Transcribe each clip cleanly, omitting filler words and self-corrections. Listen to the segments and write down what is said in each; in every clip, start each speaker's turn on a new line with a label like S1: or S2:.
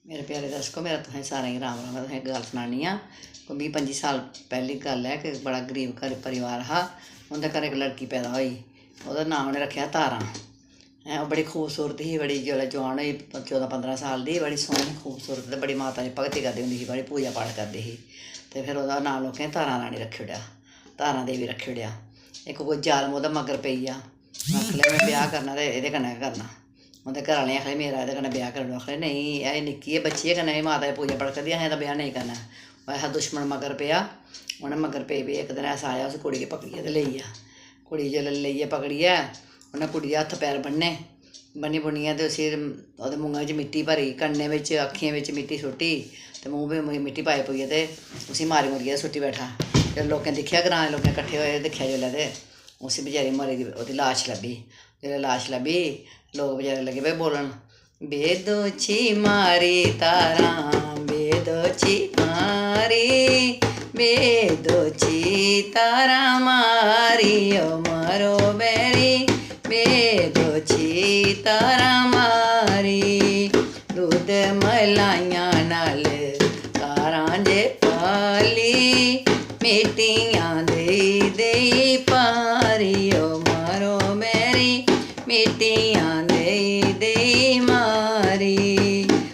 S1: मेरे प्यारे दर्शकों, मेरा तुसें सारें गी राम राम। मैं तुसें गल्ल सनानी आ। कोई 20-25 साल पैह्ली गल्ल है कि बड़ा गरीब घर परिवार हा। उं'दे घर इक लड़की पैदा होई। ओह्दा नांऽ उ'नें रक्खेआ तारा। ओह् बड़ी खूबसूरत ही। बड़ी जिसलै जोआन होई 14-15 साल दी, बड़ी सोह्नी खूबसूरत ते बड़ी माता दी भगती करदी होंदी ही, बड़ी पूजा पाठ करदी ही। ते फिर ओह्दा नांऽ लोकें तारा रानी रक्खी ओड़ेआ, तारा देवी रक्खी ओड़ेआ। इक कोई जालम ओह्दा मगर पेई गेआ, आखन लगा में ब्याह् करना ते एह्दे कन्नै गै करना। उं'दे घर आह्लें आखन मेरा एह्दे कन्नै ब्याह् करी ओड़ो। आखन नेईं, एह् निक्की ऐ, बच्ची ऐ, कन्नै एह् माता दी पूजा पाठ करदी, असें एह्दा ब्याह् नेईं करना ऐ। ऐसा दुश्मन मगर पेआ। उ'नें मगर पेई इक दिन ऐसा आया, उस कुड़ी गी पकड़ियै ते लेई गेआ। कुड़ी जिसलै लेइयै पकड़ियै उ'न्नै कुड़ी दे हत्थ पैर बन्नी बुन्नियै ते उसी ओह्दे मूंहा च मिट्टी भरी, कन्नें बिच्च अक्खियें बिच्च मिट्टी सुट्टी ते मूंह बिच्च मिट्टी पाई पुइयै ते उसी मारी मुरियै सुट्टी बैठा। ते लोकें दिक्खेआ, ग्रांऽ दे लोकें कट्ठे होए, दिक्खेआ जिसलै ते उसी बचैरी मरी दी ओह्दी लाश लब्भी। जिसलै लाश लब्भी, लोक बचैरे लगे पे बोलन, बेदोची मारी तारा, बेदोची मारी, बेदोची तारा मारी, ओ मारो बैरी, बेदोची तारा मारी। दुद्ध मलाइयां नाल तारां जे पाली, मिट्टियां देई देई पारी, ओ मारो बैरी, मिट्टियां देई देई मारी।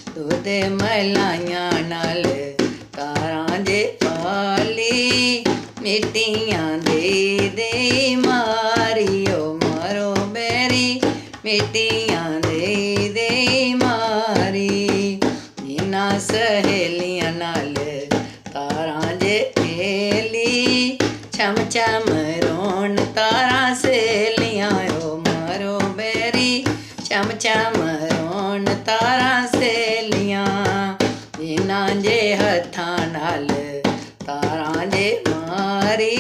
S1: दुद्ध मलाइयां नाल तारां जे पाली, मिट्टियां देई देई मारी, ओ मारो बैरी, मिट्टियां देई देई मारी। इन्हां सहेलियां नाल तारां जे खेली, छम छम रोन तारां सहेलियां, ओ मारो बैरी, छम छम रोन तारां सहेलियां। इन्हां जे हत्थां नाल तारां जे मारी,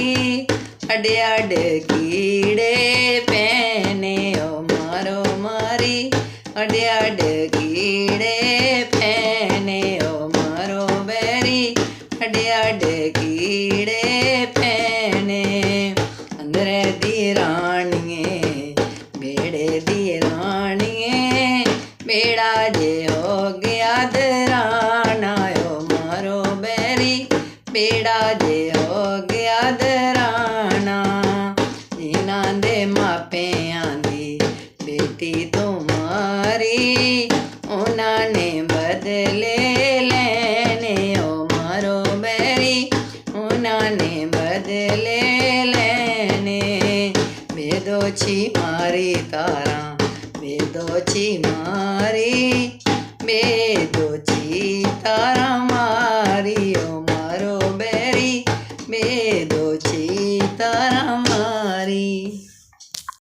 S1: अड अड कीड़े पैने, ओ मारो मारी, अड अड कीड़े पैने, ओ मारो बैरी, अड अड कीड़े पैने। अंदरे दी रानिए, बेड़े दी रानिए, बेड़ा जे हो गया दराना, ओ मारो बैरी, बेड़ा जे हो गया दराना। जिन्हां दे मापियां दी बेटी तुम्हारी, उन्हां ने बदले लैने, ओ मारो बैरी, उन्हां ने बदले लैने। बेदोची मारी तारा, बेदोची मारी, बेदोची तारा मारी, ओ